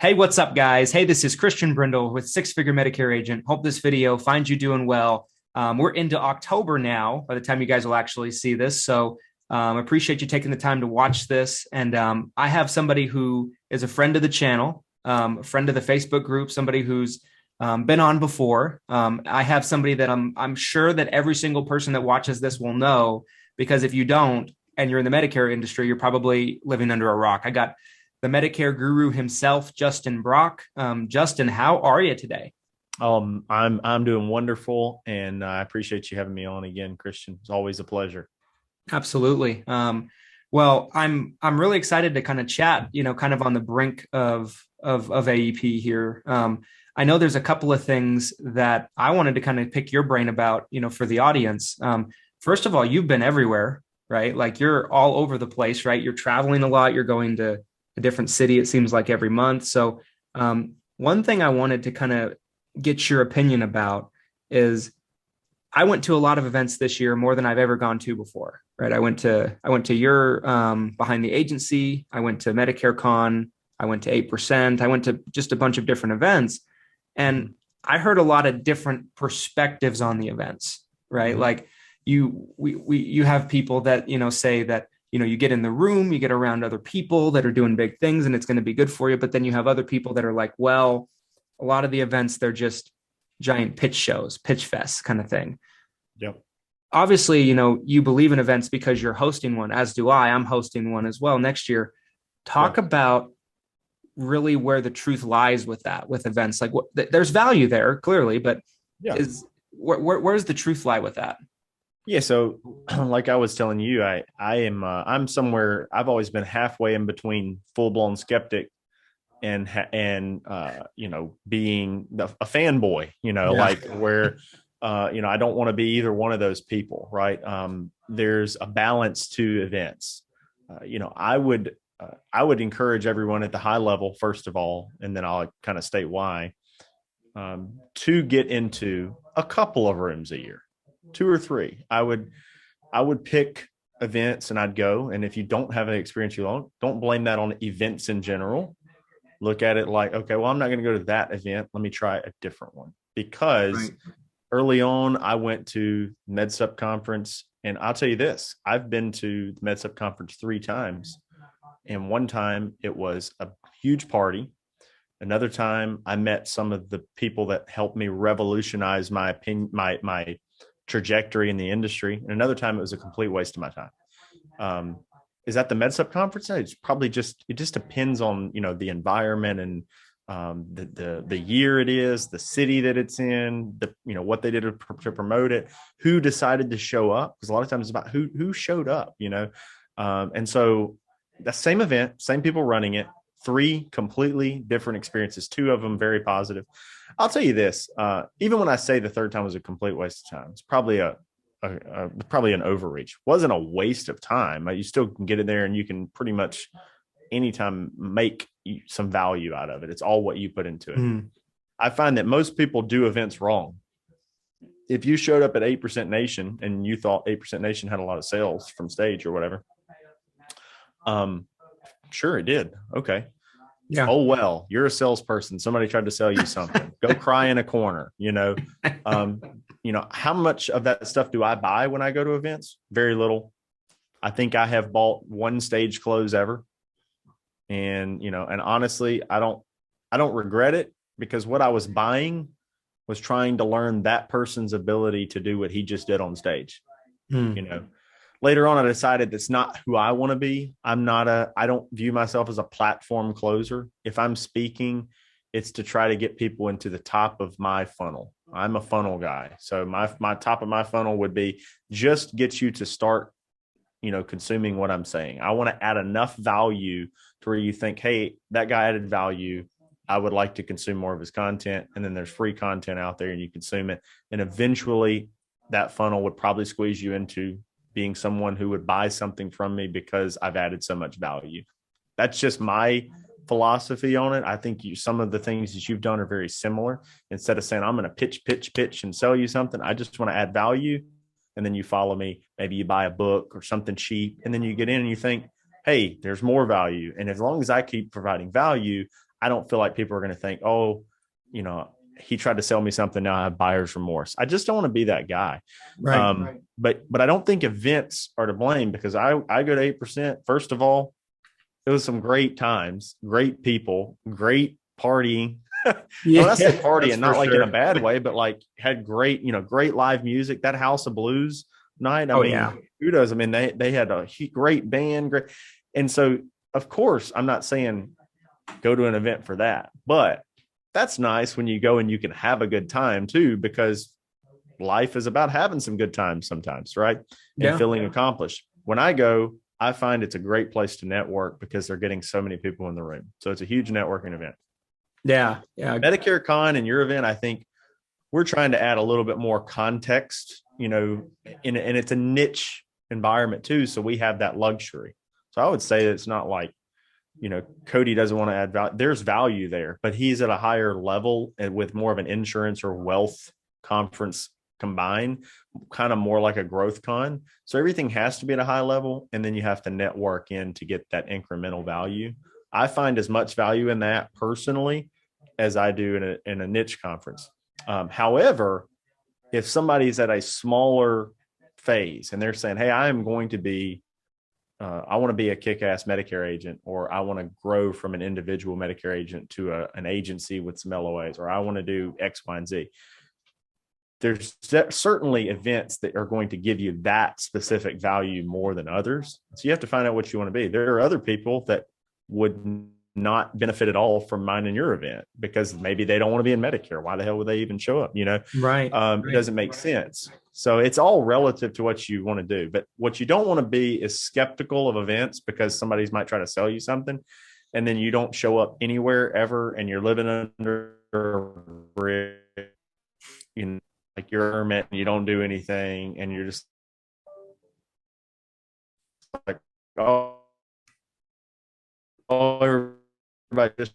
Hey, what's up, guys? Hey, this is Christian Brindle with Six Figure Medicare Agent. Hope this video finds you doing well. We're into October now by the time you guys will actually see this. So appreciate you taking the time to watch this. And I have somebody who is a friend of the channel, a friend of the Facebook group, somebody who's been on before. I have somebody that I'm sure that every single person that watches this will know, because if you don't, and you're in the Medicare industry, you're probably living under a rock. I got the Medicare guru himself, Justin Brock. Justin, how are you today? I'm doing wonderful, and I appreciate you having me on again, Christian. It's always a pleasure. Absolutely. Well, I'm really excited to kind of chat, kind of on the brink of AEP here. I know there's a couple of things that I wanted to kind of pick your brain about, for the audience. First of all, you've been everywhere, right? Like you're all over the place, right? You're traveling a lot. You're going to a different city, it seems like every month. So one thing I wanted to kind of get your opinion about is I went to a lot of events this year, more than I've ever gone to before, right? I went to your behind the agency. I went to Medicare Con. I went to 8%. I went to just a bunch of different events. And I heard a lot of different perspectives on the events, right? Mm-hmm. Like you have people that, say that, you get in the room, you get around other people that are doing big things and it's going to be good for you. But then you have other people that are like, well, a lot of the events, they're just giant pitch shows, pitch fests kind of thing. Yep. Obviously, you believe in events because you're hosting one, as do I. I'm hosting one as well next year. Talk Yeah. about really where the truth lies with that, with events. Like there's value there clearly, but Yeah. where's the truth lie with that? Yeah. So like I was telling you, I'm somewhere, I've always been halfway in between full blown skeptic and being a fanboy, Yeah. like where, I don't want to be either one of those people. Right. There's a balance to events. I would encourage everyone at the high level, first of all, and then I'll kind of state why, to get into a couple of rooms a year, 2 or 3. I would pick events and I'd go. And if you don't have an experience don't blame that on events in general. Look at it like, okay, well, I'm not going to go to that event. Let me try a different one. Because Right. early on, I went to MedSup conference, and I'll tell you this, I've been to the MedSup conference 3 times. And one time it was a huge party. Another time I met some of the people that helped me revolutionize my opinion, my trajectory in the industry. And another time it was a complete waste of my time. Is that the MedSup conference? It's probably it just depends on, the environment and the year it is, the city that it's in, what they did to promote it, who decided to show up. Because a lot of times it's about who showed up, and so the same event, same people running it, 3 completely different experiences, 2 of them very positive. I'll tell you this, even when I say the third time was a complete waste of time, it's probably probably an overreach. Wasn't a waste of time. You still can get in there and you can pretty much anytime make some value out of it. It's all what you put into it. Mm. I find that most people do events wrong. If you showed up at 8% Nation and you thought 8% Nation had a lot of sales from stage or whatever, sure it did. Okay. Yeah. Oh, well, you're a salesperson. Somebody tried to sell you something. Go cry in a corner, how much of that stuff do I buy when I go to events? Very little. I think I have bought 1 stage close ever. And, and honestly, I don't regret it, because what I was buying was trying to learn that person's ability to do what he just did on stage. Mm. Later on, I decided that's not who I want to be. I don't view myself as a platform closer. If I'm speaking, it's to try to get people into the top of my funnel. I'm a funnel guy. So my top of my funnel would be just get you to start, consuming what I'm saying. I want to add enough value to where you think, hey, that guy added value. I would like to consume more of his content. And then there's free content out there and you consume it. And eventually that funnel would probably squeeze you into being someone who would buy something from me because I've added so much value. That's just my philosophy on it. I think some of the things that you've done are very similar. Instead of saying, I'm going to pitch and sell you something, I just want to add value. And then you follow me. Maybe you buy a book or something cheap. And then you get in and you think, hey, there's more value. And as long as I keep providing value, I don't feel like people are going to think, oh, you know, he tried to sell me something. Now I have buyer's remorse. I just don't want to be that guy. Right. But I don't think events are to blame, because I go to 8%. First of all, it was some great times, great people, great partying. Yeah, When I say party, and not like sure. in a bad way, but like had great, great live music. That House of Blues night. I Oh mean, yeah. kudos. I mean, they had a great band, great. And so, of course, I'm not saying go to an event for that, but that's nice when you go and you can have a good time too, because life is about having some good times sometimes, right? And Yeah. feeling accomplished. When I go, I find it's a great place to network because they're getting so many people in the room. So it's a huge networking event. Yeah. Yeah. Medicare Con and your event, I think we're trying to add a little bit more context, and it's a niche environment too. So we have that luxury. So I would say that it's not like, Cody doesn't want to add value. There's value there, but he's at a higher level and with more of an insurance or wealth conference combined, kind of more like a growth con. So everything has to be at a high level, and then you have to network in to get that incremental value. I find as much value in that personally as I do in a niche conference. However, if somebody's at a smaller phase and they're saying, hey, I want to be a kick-ass Medicare agent, or I want to grow from an individual Medicare agent to an agency with some LOAs, or I want to do X, Y, and Z. There's certainly events that are going to give you that specific value more than others. So you have to find out what you want to be. There are other people that would not benefit at all from mine in your event because maybe they don't want to be in Medicare. Why the hell would they even show up? Right. It doesn't make sense. So it's all relative to what you want to do. But what you don't want to be is skeptical of events because somebody might try to sell you something, and then you don't show up anywhere ever, and you're living under a bridge, like you're a hermit and you don't do anything, and you're just like, everybody just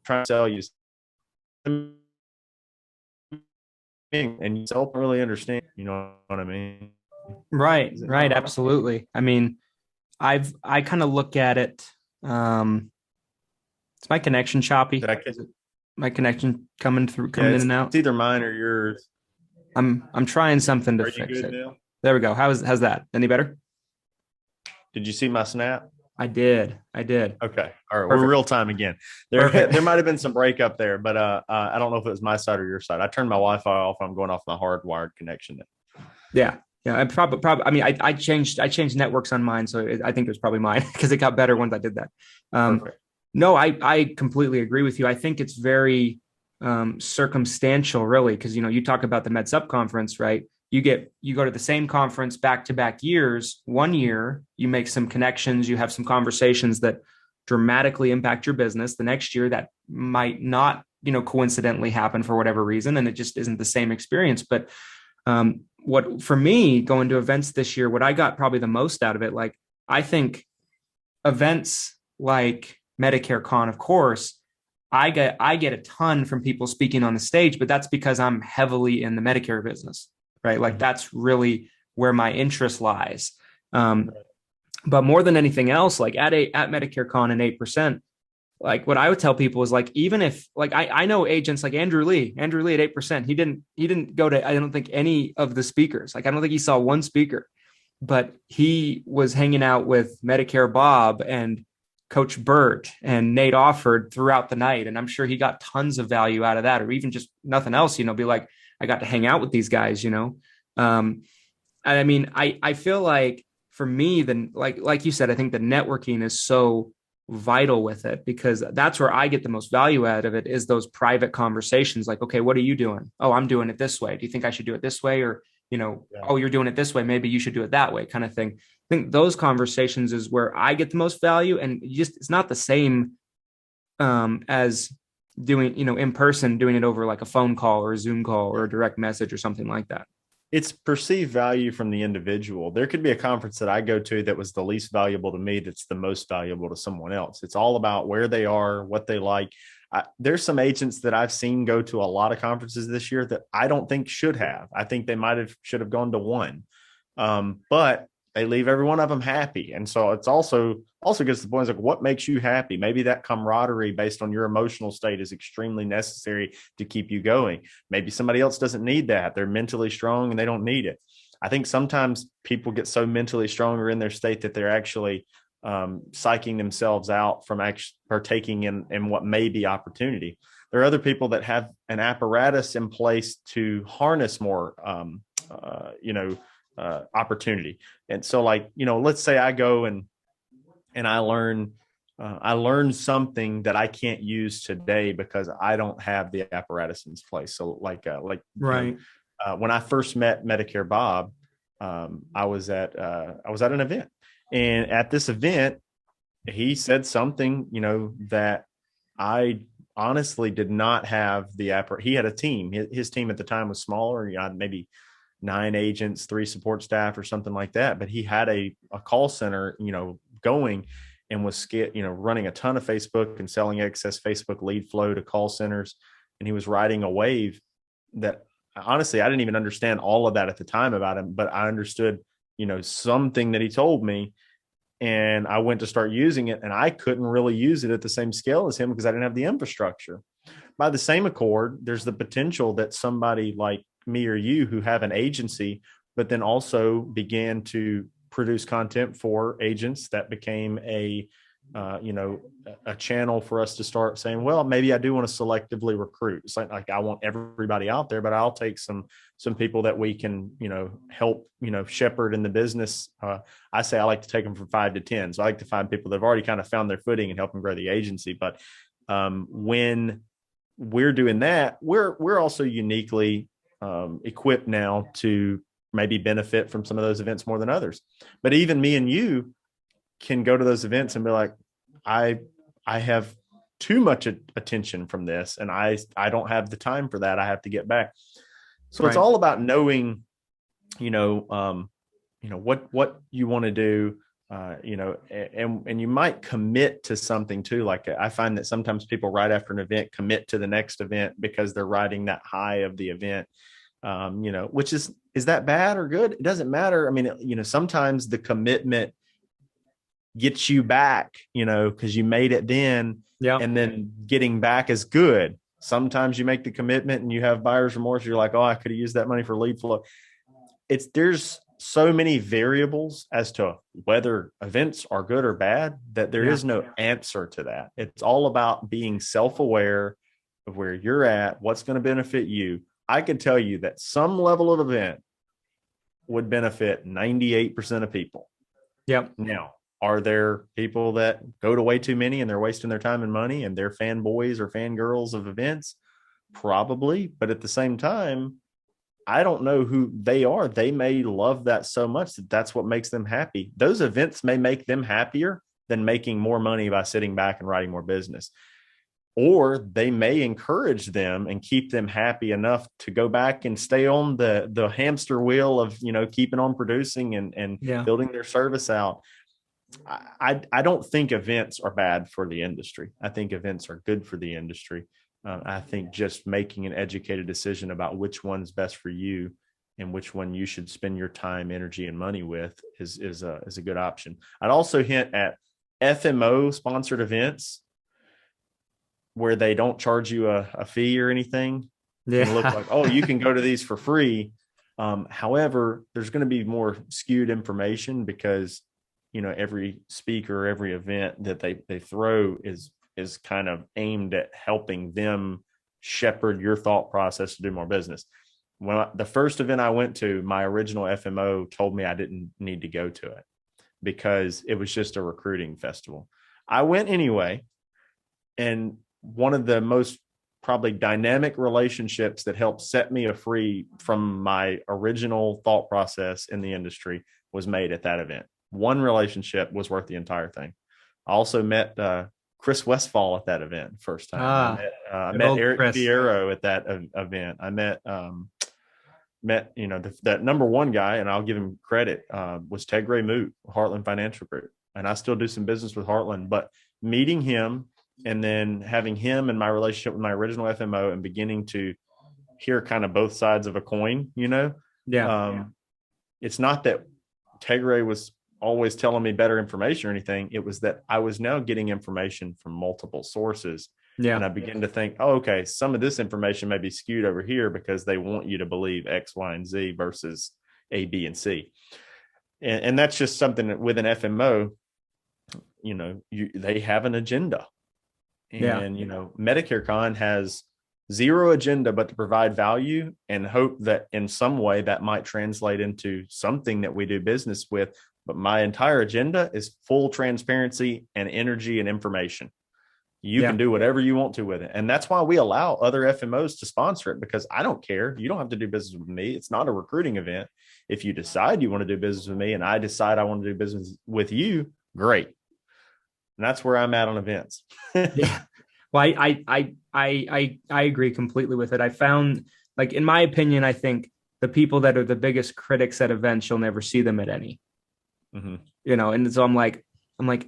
trying to sell you something, and you don't really understand, you know what I mean? Right. Right. Absolutely. I mean, I kind of look at it. It's my connection choppy. Is it my connection coming in and out? It's either mine or yours. I'm trying something to Are you fix good it. now? There we go. How's that? Any better? Did you see my snap? I did. Okay. All right. Perfect. We're real time again. There might have been some breakup there, but I don't know if it was my side or your side. I turned my Wi-Fi off. I'm going off my hardwired connection. Yeah. Yeah. I probably. I mean, I changed networks on mine, so I think it was probably mine because it got better once I did that. Perfect. No, I completely agree with you. I think it's very circumstantial, really, because you talk about the MedSup conference, right? You go to the same conference back-to-back years. One year, you make some connections, you have some conversations that dramatically impact your business. The next year, that might not, coincidentally happen for whatever reason, and it just isn't the same experience. But what for me going to events this year, what I got probably the most out of it, like I think events like Medicare Con, of course, I get a ton from people speaking on the stage, but that's because I'm heavily in the Medicare business, right? Like that's really where my interest lies. But more than anything else, like at Medicare Con and 8%, like what I would tell people is like, even if like I know agents like Andrew Lee at 8%, he didn't go to, I don't think any of the speakers, like I don't think he saw one speaker, but he was hanging out with Medicare Bob and Coach Burt and Nate Offord throughout the night. And I'm sure he got tons of value out of that, or even just nothing else, be like, I got to hang out with these guys, I mean, I feel like for me, then like you said, I think the networking is so vital with it because that's where I get the most value out of it is those private conversations. Like, okay, what are you doing? Oh, I'm doing it this way. Do you think I should do it this way? Or, oh, you're doing it this way. Maybe you should do it that way, kind of thing. I think those conversations is where I get the most value, and it's not the same as doing, in person, doing it over like a phone call or a Zoom call or a direct message or something like that. It's perceived value from the individual. There could be a conference that I go to that was the least valuable to me that's the most valuable to someone else. It's all about where they are, what they like. There's some agents that I've seen go to a lot of conferences this year that I don't think should have. I think they should have gone to one. But they leave every one of them happy. And so it's also gets to the point, like, what makes you happy? Maybe that camaraderie based on your emotional state is extremely necessary to keep you going. Maybe somebody else doesn't need that. They're mentally strong and they don't need it. I think sometimes people get so mentally stronger in their state that they're actually psyching themselves out from actually partaking in what may be opportunity. There are other people that have an apparatus in place to harness more, opportunity. And so, like, let's say I go and I learn something that I can't use today because I don't have the apparatus in place. So Right. When I first met Medicare Bob, I was at an event, and at this event, he said something, that I honestly did not have the apparatus. He had a team. His team at the time was smaller. Maybe 9 agents, 3 support staff or something like that. But he had a call center, going, and was, running a ton of Facebook and selling excess Facebook lead flow to call centers. And he was riding a wave that, honestly, I didn't even understand all of that at the time about him, but I understood, something that he told me, and I went to start using it, and I couldn't really use it at the same scale as him because I didn't have the infrastructure. By the same accord, there's the potential that somebody like me or you who have an agency, but then also began to produce content for agents, that became a channel for us to start saying, well, maybe I do want to selectively recruit. It's like I want everybody out there, but I'll take some people that we can, help, shepherd in the business. I say I like to take them from 5 to 10. So I like to find people that have already kind of found their footing and help them grow the agency. But when we're doing that, we're also uniquely equipped now to maybe benefit from some of those events more than others. But even me and you can go to those events and be like, I have too much attention from this, and I don't have the time for that. I have to get back. So It's all about knowing, what you want to do, and you might commit to something too. Like, I find that sometimes people right after an event commit to the next event because they're riding that high of the event. Which is that bad or good? It doesn't matter. I mean, sometimes the commitment gets you back, because you made it then, and then getting back is good. Sometimes you make the commitment and you have buyer's remorse. You're like, oh, I could have used that money for lead flow. There's so many variables as to whether events are good or bad that there is no answer to that. It's all about being self-aware of where you're at, what's going to benefit you. I could tell you that some level of event would benefit 98% of people. Yep. Now, are there people that go to way too many and they're wasting their time and money and they're fanboys or fangirls of events? Probably. But at the same time, I don't know who they are. They may love that so much that that's what makes them happy. Those events may make them happier than making more money by sitting back and writing more business. Or they may encourage them and keep them happy enough to go back and stay on the hamster wheel of, keeping on producing and building their service out. I don't think events are bad for the industry. I think events are good for the industry. I think just making an educated decision about which one's best for you and which one you should spend your time, energy, and money with is a good option. I'd also hint at FMO sponsored events where they don't charge you a fee or anything. And look like, oh, you can go to these for free. However, there's going to be more skewed information because every speaker, every event that they throw is kind of aimed at helping them shepherd your thought process to do more business. The first event I went to, my original FMO told me I didn't need to go to it because it was just a recruiting festival. I went anyway, and one of the most probably dynamic relationships that helped set me free from my original thought process in the industry was made at that event. One relationship was worth the entire thing. I also met Chris Westfall at that event first time. I met Eric Fierro at that event. I met that number one guy, and I'll give him credit, was Tegray Moot, Heartland Financial Group. And I still do some business with Heartland, but meeting him and then having him and my relationship with my original FMO and beginning to hear kind of both sides of a coin, it's not that Tegray was always telling me better information or anything. It was that I was now getting information from multiple sources. Yeah. And I began to think, oh, okay, some of this information may be skewed over here because they want you to believe X, Y, and Z versus A, B, and C. And that's just something that with an FMO, they have an agenda. And, Medicare Con has zero agenda but to provide value and hope that in some way that might translate into something that we do business with. But my entire agenda is full transparency and energy and information. You can do whatever you want to with it. And that's why we allow other FMOs to sponsor it, because I don't care. You don't have to do business with me. It's not a recruiting event. If you decide you want to do business with me and I decide I want to do business with you, great. And that's where I'm at on events. Yeah. Well, I agree completely with it. I found, like, in my opinion, I think the people that are the biggest critics at events, you'll never see them at any. Mm-hmm. And so I'm like,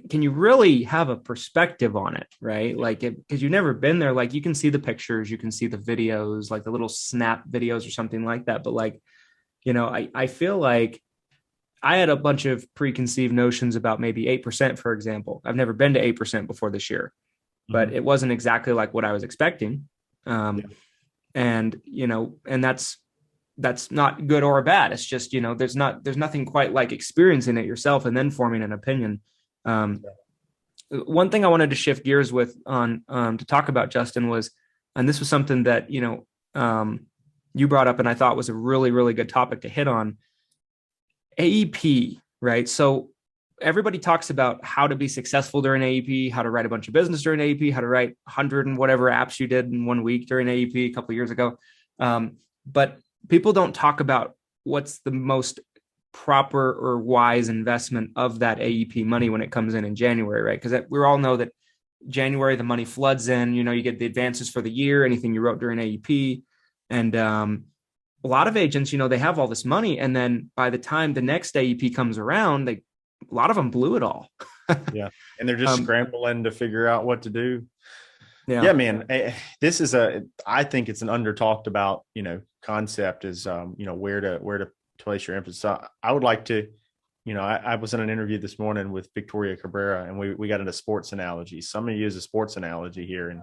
can you really have a perspective on it, right? Like, because you've never been there. Like, you can see the pictures, you can see the videos, like the little snap videos or something like that. But like, I feel like I had a bunch of preconceived notions about maybe 8%, for example. I've never been to 8% before this year, but it wasn't exactly like what I was expecting. And that's not good or bad. It's just, there's nothing quite like experiencing it yourself and then forming an opinion. One thing I wanted to shift gears with to talk about, Justin, was, and this was something that, you brought up and I thought was a really, really good topic to hit on. AEP, right? So everybody talks about how to be successful during AEP, how to write a bunch of business during AEP, how to write 100 and whatever apps you did in 1 week during AEP a couple of years ago. But people don't talk about what's the most proper or wise investment of that AEP money when it comes in January, right? Because we all know that January, the money floods in, you get the advances for the year, anything you wrote during AEP. And a lot of agents, they have all this money. And then by the time the next AEP comes around, a lot of them blew it all. Yeah. And they're just scrambling to figure out what to do. Yeah, man. This is I think it's an under talked about, concept is, where to place your emphasis. So I would like to, I was in an interview this morning with Victoria Cabrera, and we got into sports analogies. Somebody use a sports analogy here. And,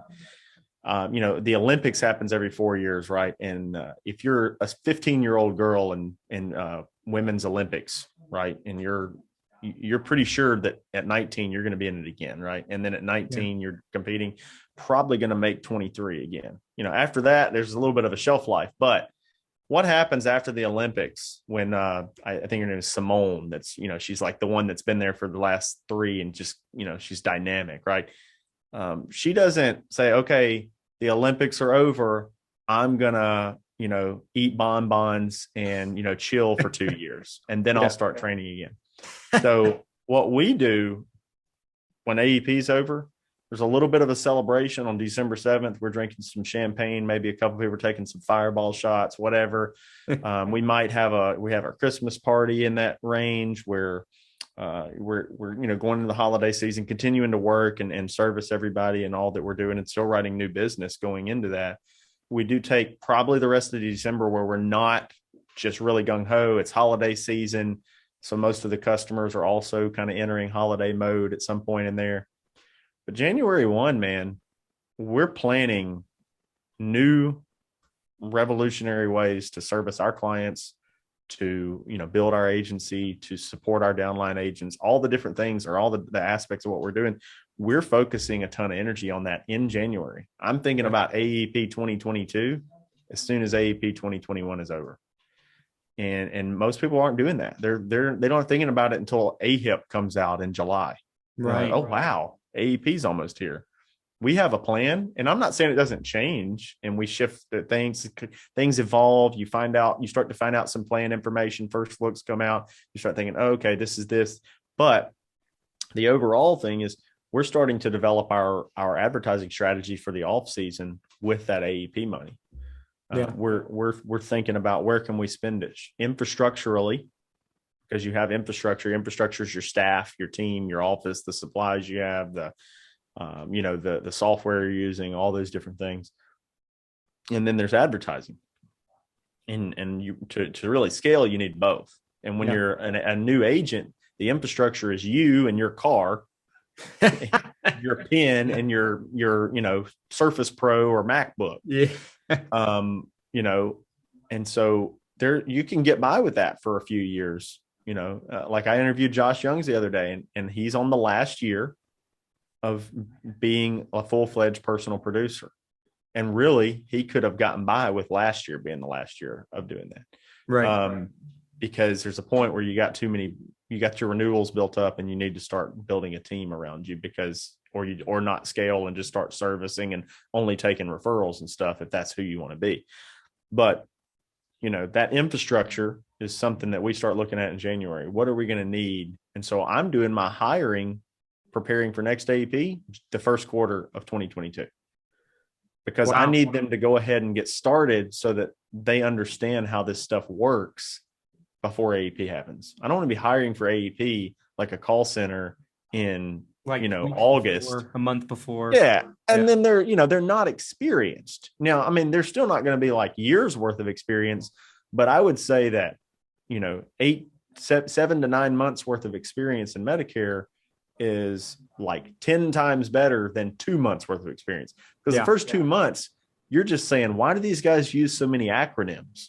the Olympics happens every 4 years, right? And if you're a 15-year-old girl in women's Olympics, right, and you're pretty sure that at 19 you're going to be in it again, right? And then at 19 you're competing, probably going to make 23 again. After that there's a little bit of a shelf life. But what happens after the Olympics when I think her name is Simone, that's she's like the one that's been there for the last 3 and just she's dynamic, right? She doesn't say, okay, the Olympics are over, I'm gonna eat bonbons and chill for 2 years and then I'll start training again. So what we do when AEP is over, there's a little bit of a celebration on December 7th. We're drinking some champagne, maybe a couple of people are taking some fireball shots, whatever. We might have our Christmas party in that range where we're going into the holiday season, continuing to work and service everybody and all that we're doing, and still writing new business going into that. We do take probably the rest of December where we're not just really gung-ho. It's holiday season. So most of the customers are also kind of entering holiday mode at some point in there. But January 1, man, we're planning new revolutionary ways to service our clients, to build our agency, to support our downline agents. All the different things are all the aspects of what we're doing. We're focusing a ton of energy on that in January. I'm thinking about AEP 2022 as soon as AEP 2021 is over. And most people aren't doing that. They don't thinking about it until AHIP comes out in July. Right. Oh, wow. AEP's almost here. We have a plan, and I'm not saying it doesn't change and we shift the things evolve. You start to find out some plan information. First looks come out. You start thinking, oh, okay, this is this. But the overall thing is we're starting to develop our advertising strategy for the off season with that AEP money. We're thinking about where can we spend it infrastructurally, because you have infrastructure. Infrastructure is your staff, your team, your office, the supplies you have, the software you're using, all those different things. And then there's advertising. And you to really scale, you need both. And when you're a new agent, the infrastructure is you and your car, your pen and your Surface Pro or MacBook. Yeah. And so there you can get by with that for a few years. Like I interviewed Josh Youngs the other day, and he's on the last year of being a full-fledged personal producer. And really, he could have gotten by with last year being the last year of doing that. Right. Because there's a point where you got your renewals built up and you need to start building a team around you or not scale and just start servicing and only taking referrals and stuff if that's who you want to be. But, that infrastructure is something that we start looking at in January. What are we going to need? And so I'm doing my hiring, preparing for next AEP, the first quarter of 2022. Because I need them to go ahead and get started so that they understand how this stuff works before AEP happens. I don't want to be hiring for AEP like a call center in August, before, a month before. Yeah. And then they're not experienced. Now, I mean, they're still not going to be like years worth of experience, but I would say that, 7 to 9 months worth of experience in Medicare is like 10 times better than 2 months worth of experience. Because the first 2 months, you're just saying, why do these guys use so many acronyms?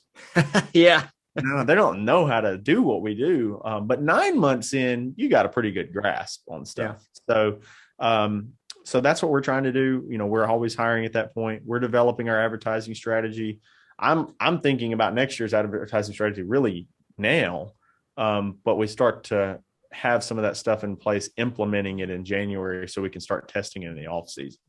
Yeah. No, they don't know how to do what we do. But 9 months in, you got a pretty good grasp on stuff. Yeah. So that's what we're trying to do. We're always hiring at that point. We're developing our advertising strategy. I'm thinking about next year's advertising strategy really now. But we start to have some of that stuff in place, implementing it in January so we can start testing it in the off season.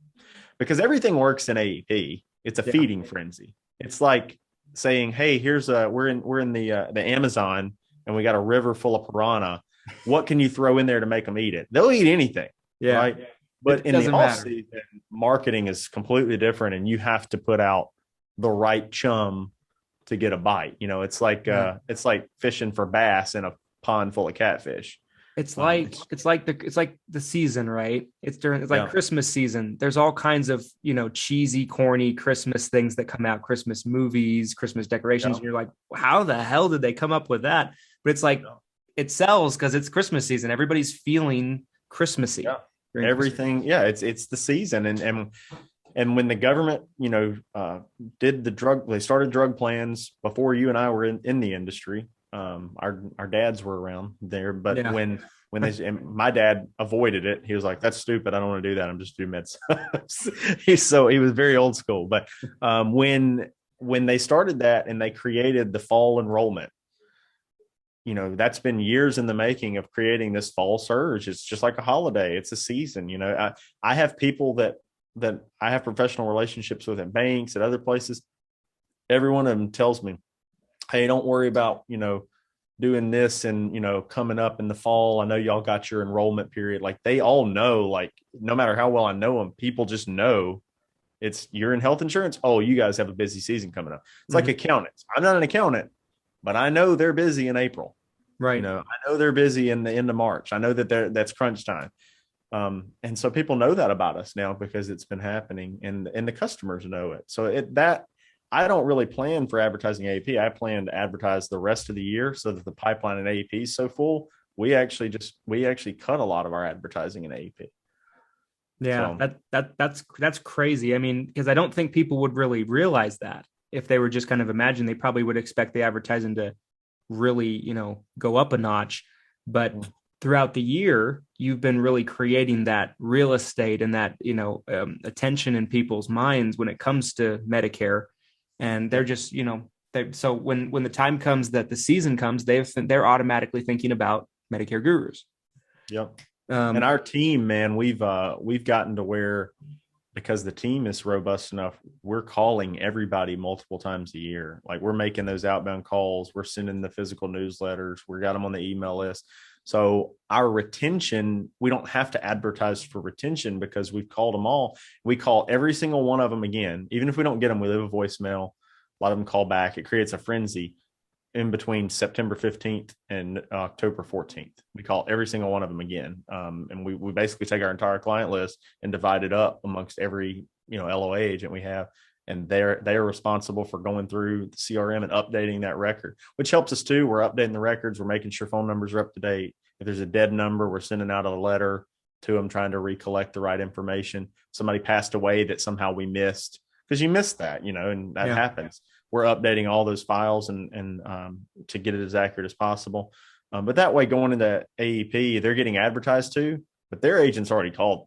Because everything works in AEP. It's a feeding frenzy. It's like saying, hey, we're in the Amazon and we got a river full of piranha. What can you throw in there to make them eat it? They'll eat anything. Yeah. Right. But in the off season, marketing is completely different, and you have to put out the right chum to get a bite. It's like fishing for bass in a pond full of catfish. It's like the season, right? It's like Christmas season. There's all kinds of, cheesy, corny Christmas things that come out, Christmas movies, Christmas decorations. And you're like, how the hell did they come up with that? But it's like, it sells because it's Christmas season. Everybody's feeling Christmassy. Yeah. Everything. Yeah. It's the season. And when the government, they started drug plans before you and I were in the industry. Our dads were around there, but when my dad avoided it, he was like, that's stupid. I don't want to do that. I'm just doing med. He was very old school. But when they started that and they created the fall enrollment, that's been years in the making of creating this fall surge. It's just like a holiday. It's a season. I have people that I have professional relationships with at banks, at other places. Every one of them tells me, hey, don't worry about, doing this and, coming up in the fall. I know y'all got your enrollment period. Like they all know, like, no matter how well I know them, people just know you're in health insurance. Oh, you guys have a busy season coming up. It's like accountants. I'm not an accountant, but I know they're busy in April. Right. I know they're busy in the end of March. I know that that's crunch time. And so people know that about us now because it's been happening, and the customers know it. So I don't really plan for advertising AEP. I plan to advertise the rest of the year so that the pipeline in AEP is so full. We actually cut a lot of our advertising in AEP. Yeah, so, that's crazy. I mean, because I don't think people would really realize that if they were just kind of imagine. They probably would expect the advertising to really, go up a notch. But throughout the year, you've been really creating that real estate and that, attention in people's minds when it comes to Medicare. And they're just, so when the time comes that the season comes, they're automatically thinking about Medicare gurus. Yep. And our team, man, we've gotten to where, because the team is robust enough, we're calling everybody multiple times a year. Like we're making those outbound calls. We're sending the physical newsletters. We got them on the email list. So our retention, we don't have to advertise for retention because we've called them all. We call every single one of them again. Even if we don't get them, we leave a voicemail. A lot of them call back. It creates a frenzy in between September 15th and October 14th. We call every single one of them again. And we basically take our entire client list and divide it up amongst every, LOA agent we have. and they're responsible for going through the CRM and updating that record, which helps us too. We're updating the records. We're making sure phone numbers are up to date. If there's a dead number, we're sending out a letter to them trying to recollect the right information. Somebody passed away that somehow we missed, because you missed that, and that happens. We're updating all those files and to get it as accurate as possible. But that way, going into AEP, they're getting advertised to, but their agent's already called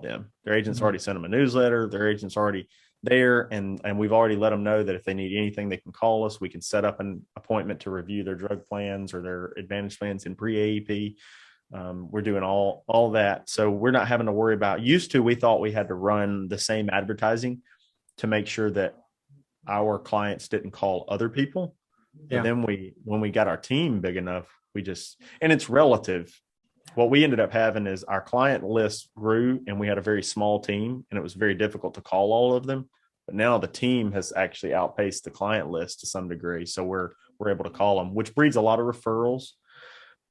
them. Their agent's already sent them a newsletter. Their agent's already there, and we've already let them know that if they need anything, they can call us. We can set up an appointment to review their drug plans or their advantage plans in pre-AEP. We're doing all that, so we're not having to worry about. Used to, we thought we had to run the same advertising to make sure that our clients didn't call other people. But then when we got our team big enough, and it's relative. What we ended up having is our client list grew, and we had a very small team, and it was very difficult to call all of them. But now the team has actually outpaced the client list to some degree. So we're able to call them, which breeds a lot of referrals.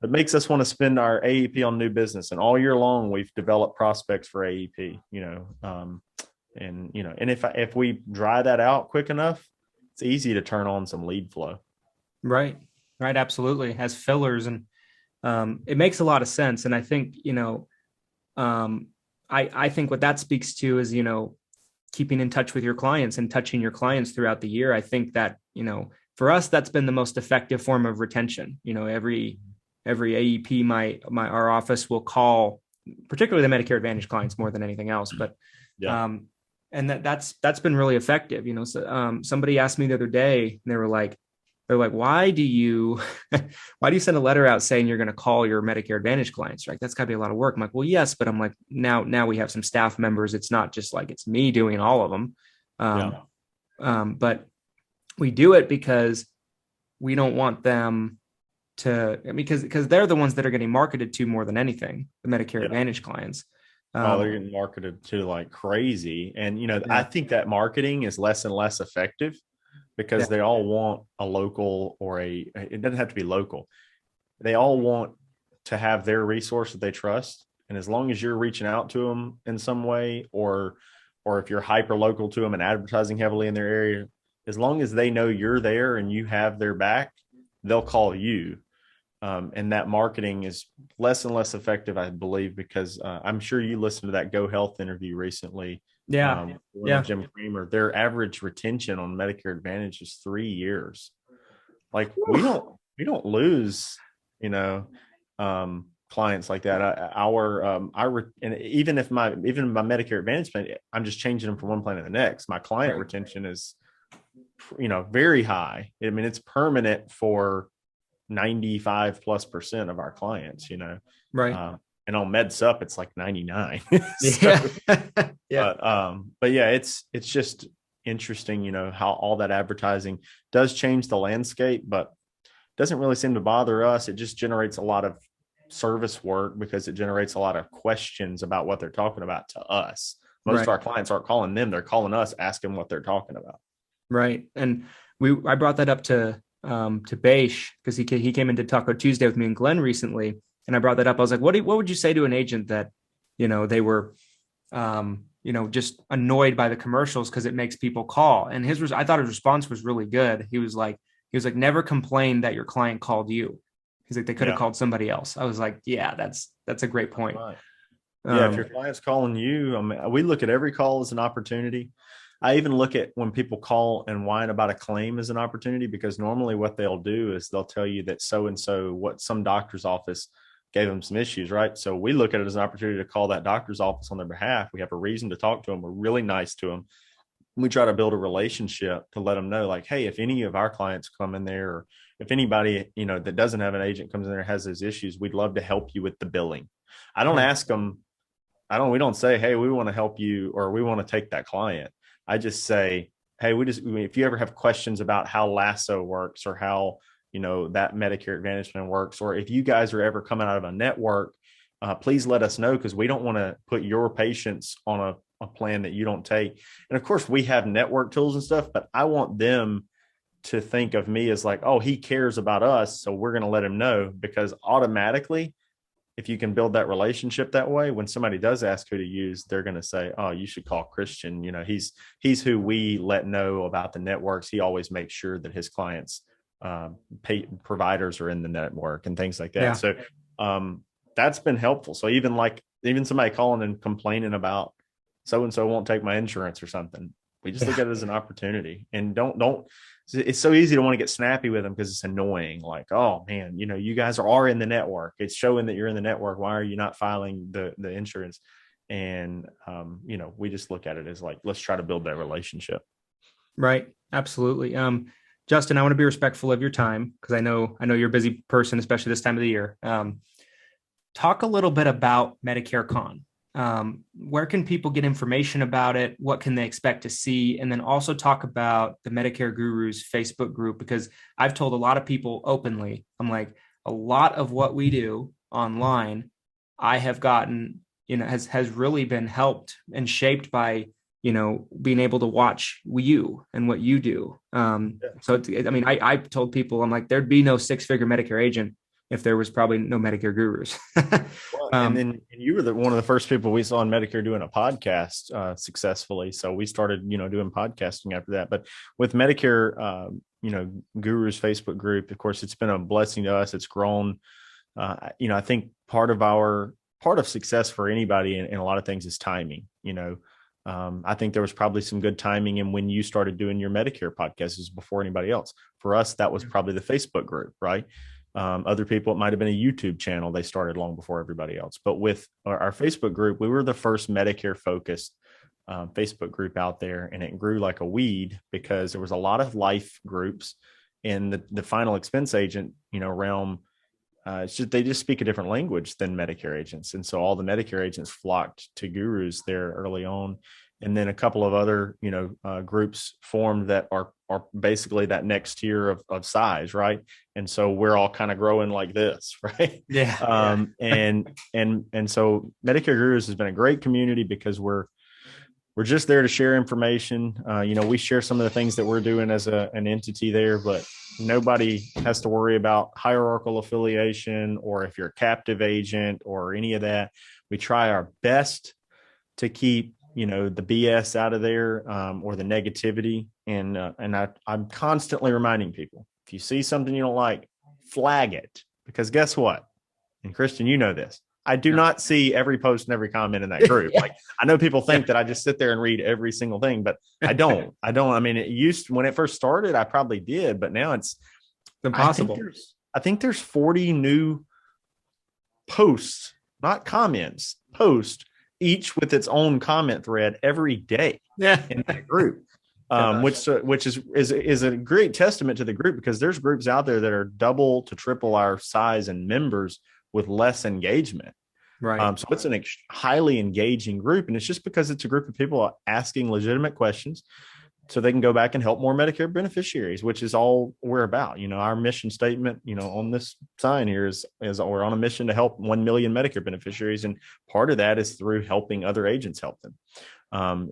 It makes us want to spend our AEP on new business. And all year long, we've developed prospects for AEP, and if we dry that out quick enough, it's easy to turn on some lead flow. Right. Absolutely. Has fillers, and it makes a lot of sense. And I think, I think what that speaks to is, keeping in touch with your clients and touching your clients throughout the year. I think that, for us, that's been the most effective form of retention. Every AEP, our office will call, particularly the Medicare Advantage clients more than anything else. But, and that's been really effective. So, somebody asked me the other day, and they're like, why do you send a letter out saying you're going to call your Medicare Advantage clients? Right? That's got to be a lot of work. I'm like, well, yes, but I'm like, now we have some staff members. It's not just like it's me doing all of them. But we do it because we don't want them because they're the ones that are getting marketed to more than anything, the Medicare Advantage clients. They're getting marketed to like crazy. And, I think that marketing is less and less effective, because they all want a local it doesn't have to be local. They all want to have their resource that they trust. And as long as you're reaching out to them in some way, or if you're hyper local to them and advertising heavily in their area, as long as they know you're there and you have their back, they'll call you. And that marketing is less and less effective, I believe, because I'm sure you listened to that Go Health interview recently. Jim Cramer. Their average retention on Medicare Advantage is 3 years. Like we don't lose, clients like that. And even my Medicare Advantage plan, I'm just changing them from one plan to the next. My client retention is, very high. I mean, it's permanent for 95+% of our clients, Right. And on MedSup, it's like 99. But yeah, it's just interesting, how all that advertising does change the landscape, but doesn't really seem to bother us. It just generates a lot of service work because it generates a lot of questions about what they're talking about to us. Most of our clients aren't calling them. They're calling us, asking what they're talking about. Right. And I brought that up to Beish, because he came into Taco Tuesday with me and Glenn recently. And I brought that up. I was like, what would you say to an agent that, they were, just annoyed by the commercials because it makes people call? And I thought his response was really good. He was like, never complain that your client called you. He's like, they could have called somebody else. I was like, yeah, that's a great point. Right. If your client's calling you, I mean, we look at every call as an opportunity. I even look at when people call and whine about a claim as an opportunity, because normally what they'll do is they'll tell you that so-and-so, what some doctor's office gave them some issues, right? So we look at it as an opportunity to call that doctor's office on their behalf. We have a reason to talk to them. We're really nice to them. We try to build a relationship to let them know, like, hey, if any of our clients come in there, or if anybody, that doesn't have an agent comes in there and has those issues, we'd love to help you with the billing. I don't ask them. We don't say, hey, we want to help you, or we want to take that client. I just say, hey, if you ever have questions about how Lasso works, or how, that Medicare Advantage plan works, or if you guys are ever coming out of a network, please let us know, because we don't want to put your patients on a plan that you don't take. And of course, we have network tools and stuff, but I want them to think of me as like, oh, he cares about us, so we're going to let him know, because automatically, if you can build that relationship that way, when somebody does ask who to use, they're going to say, oh, you should call Christian. You know, he's who we let know about the networks. He always makes sure that his clients, providers are in the network and things like that. Yeah. So that's been helpful. So even somebody calling and complaining about so-and-so won't take my insurance or something, we just look at it as an opportunity, and don't, it's so easy to want to get snappy with them because it's annoying. Like, oh man, you know, you guys are in the network. It's showing that you're in the network. Why are you not filing the insurance? And, you know, we just look at it as like, let's try to build that relationship. Right. Absolutely. Justin, I want to be respectful of your time because I know you're a busy person, especially this time of the year. Talk a little bit about Medicare Con. Where can people get information about it? What can they expect to see? And then also talk about the Medicare Gurus Facebook group, because I've told a lot of people openly, I'm like, a lot of what we do online, I have gotten, you know, has really been helped and shaped by, you know, being able to watch you and what you do. So I've told people, I'm like, there'd be no 6-figure Medicare agent if there was probably no Medicare Gurus. And then you were one of the first people we saw on Medicare doing a podcast successfully. So we started, you know, doing podcasting after that. But with Medicare, you know, Gurus Facebook group, of course, it's been a blessing to us. It's grown. You know, I think part of success for anybody in a lot of things is timing. You know, I think there was probably some good timing in when you started doing your Medicare podcasts before anybody else. For us, that was probably the Facebook group, right? Other people, it might have been a YouTube channel. They started long before everybody else. But with our Facebook group, we were the first Medicare focused Facebook group out there, and it grew like a weed because there was a lot of life groups in the final expense agent, you know, realm. They just speak a different language than Medicare agents. And so all the Medicare agents flocked to Gurus there early on. And then a couple of other, you know, groups formed that are basically that next tier of size, right? And so we're all kind of growing like this, right? Yeah. And so Medicare Gurus has been a great community because we're just there to share information. You know, we share some of the things that we're doing as an entity there, but nobody has to worry about hierarchical affiliation or if you're a captive agent or any of that. We try our best to keep, you know, the BS out of there, or the negativity. And I'm constantly reminding people, if you see something you don't like, flag it, because guess what? And Christian, you know this, I do not see every post and every comment in that group. Like, I know people think that I just sit there and read every single thing, but I don't. I mean, when it first started, I probably did, but now it's impossible. I think there's 40 new posts, not comments, posts, each with its own comment thread every day in that group. Which is a great testament to the group, because there's groups out there that are double to triple our size and members with less engagement. Right. So it's an highly engaging group, and it's just because it's a group of people asking legitimate questions so they can go back and help more Medicare beneficiaries, which is all we're about. You know, our mission statement, you know, on this sign here is we're on a mission to help 1 million Medicare beneficiaries. And part of that is through helping other agents help them.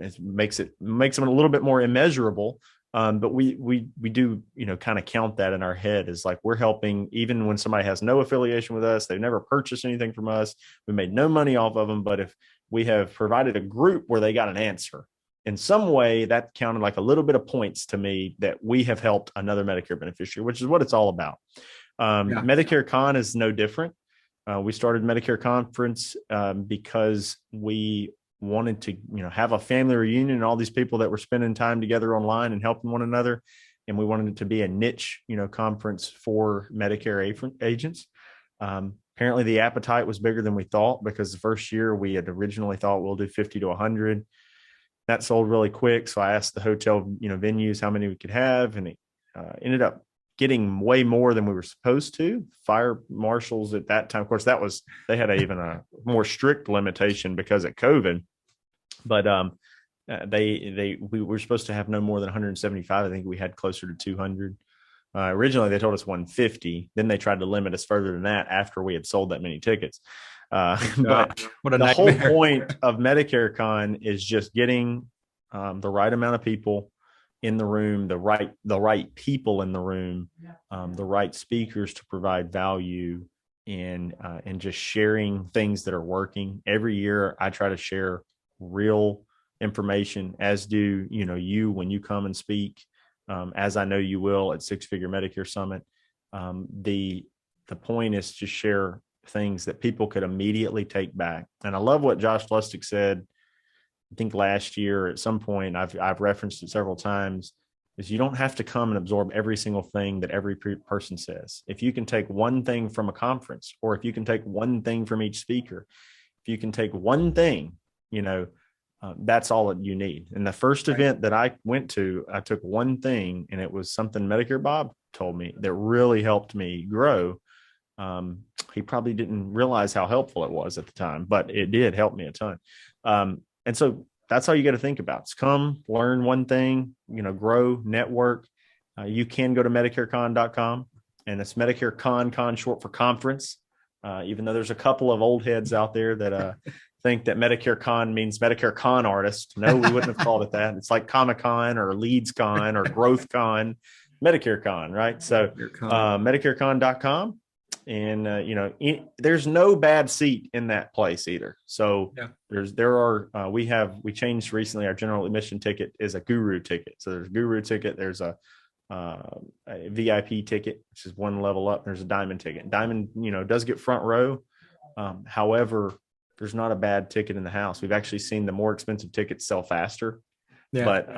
It makes them a little bit more immeasurable. But we do, you know, kind of count that in our head as like, we're helping even when somebody has no affiliation with us, they've never purchased anything from us, we made no money off of them. But if we have provided a group where they got an answer in some way, that counted like a little bit of points to me that we have helped another Medicare beneficiary, which is what it's all about. Medicare Con is no different. We started Medicare Conference because we wanted to, you know, have a family reunion and all these people that were spending time together online and helping one another. And we wanted it to be a niche, you know, conference for Medicare agents. Apparently the appetite was bigger than we thought, because the first year we had originally thought we'll do 50 to 100. That sold really quick. So I asked the hotel, you know, venues how many we could have, and it ended up getting way more than we were supposed to. Fire marshals at that time, of course, they had even a more strict limitation because of COVID. But we were supposed to have no more than 175. I think we had closer to 200. Originally, they told us 150. Then they tried to limit us further than that after we had sold that many tickets. But what a the nightmare. whole point of Medicare Con is just getting the right amount of people in the room, the right people in the room, the right speakers to provide value, and just sharing things that are working. Every year I try to share real information, as do, you when you come and speak, as I know you will at Six Figure Medicare Summit. The point is to share things that people could immediately take back. And I love what Josh Lustig said, I think last year at some point, I've referenced it several times, is you don't have to come and absorb every single thing that every person says. If you can take one thing from a conference, or if you can take one thing from each speaker, if you can take one thing, that's all that you need. And the first event that I went to, I took one thing, and it was something Medicare Bob told me that really helped me grow. He probably didn't realize how helpful it was at the time, but it did help me a ton. And so that's all you got to think about. It's come, learn one thing, grow, network. You can go to MedicareCon.com, and it's Medicare Con short for conference. Even though there's a couple of old heads out there that think that Medicare Con means Medicare Con artist. No, we wouldn't have called it that. It's like Comic Con or Leads Con or Growth Con, Medicare Con, right? So MedicareCon.com. And, there's no bad seat in that place either. So we changed recently. Our general admission ticket is a guru ticket. So there's a guru ticket. There's a VIP ticket, which is one level up. There's a diamond ticket. Diamond, does get front row. However, there's not a bad ticket in the house. We've actually seen the more expensive tickets sell faster, but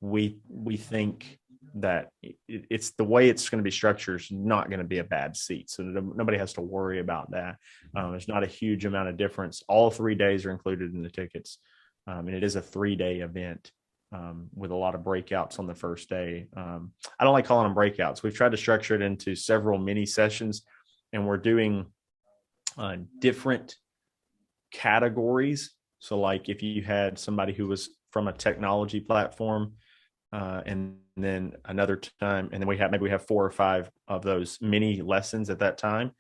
we think that it's the way it's going to be structured is not going to be a bad seat. So nobody has to worry about that. There's not a huge amount of difference. All 3 days are included in the tickets. And it is a 3-day event with a lot of breakouts on the first day. I don't like calling them breakouts. We've tried to structure it into several mini sessions, and we're doing different categories. So like if you had somebody who was from a technology platform, and then another time, and then we have 4 or 5 of those mini lessons at that time,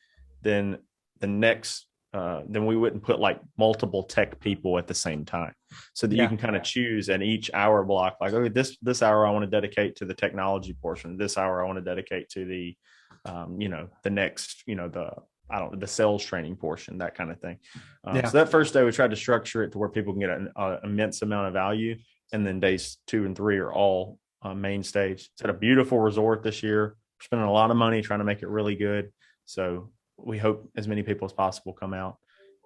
then the next, then we wouldn't put like multiple tech people at the same time, so that you can kind of choose in each hour block, like, okay, this hour I want to dedicate to the technology portion. This hour I want to dedicate to the, the next, the sales training portion, that kind of thing. So that first day we tried to structure it to where people can get an immense amount of value. And then days 2 and 3 are all main stage. It's at a beautiful resort this year. We're spending a lot of money trying to make it really good. So we hope as many people as possible come out.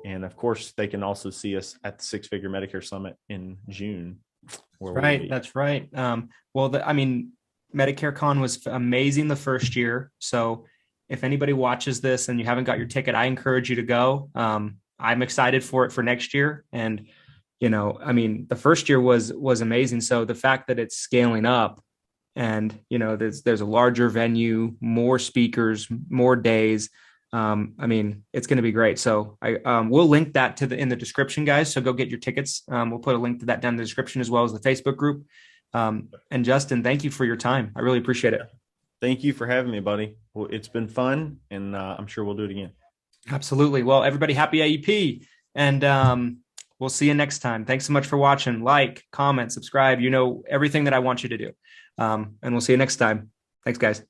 And of course, they can also see us at the Six Figure Medicare Summit in June. Right. That's right. Medicare Con was amazing the first year. So if anybody watches this and you haven't got your ticket, I encourage you to go. I'm excited for it for next year. And the first year was amazing. So the fact that it's scaling up, and, there's a larger venue, more speakers, more days. It's going to be great. So we'll link that in the description, guys. So go get your tickets. We'll put a link to that down in the description, as well as the Facebook group. And Justin, thank you for your time. I really appreciate it. Thank you for having me, buddy. Well, it's been fun, and I'm sure we'll do it again. Absolutely. Well, everybody, happy AEP. And, we'll see you next time. Thanks so much for watching. Like, comment, subscribe. Everything that I want you to do. And we'll see you next time. Thanks, guys.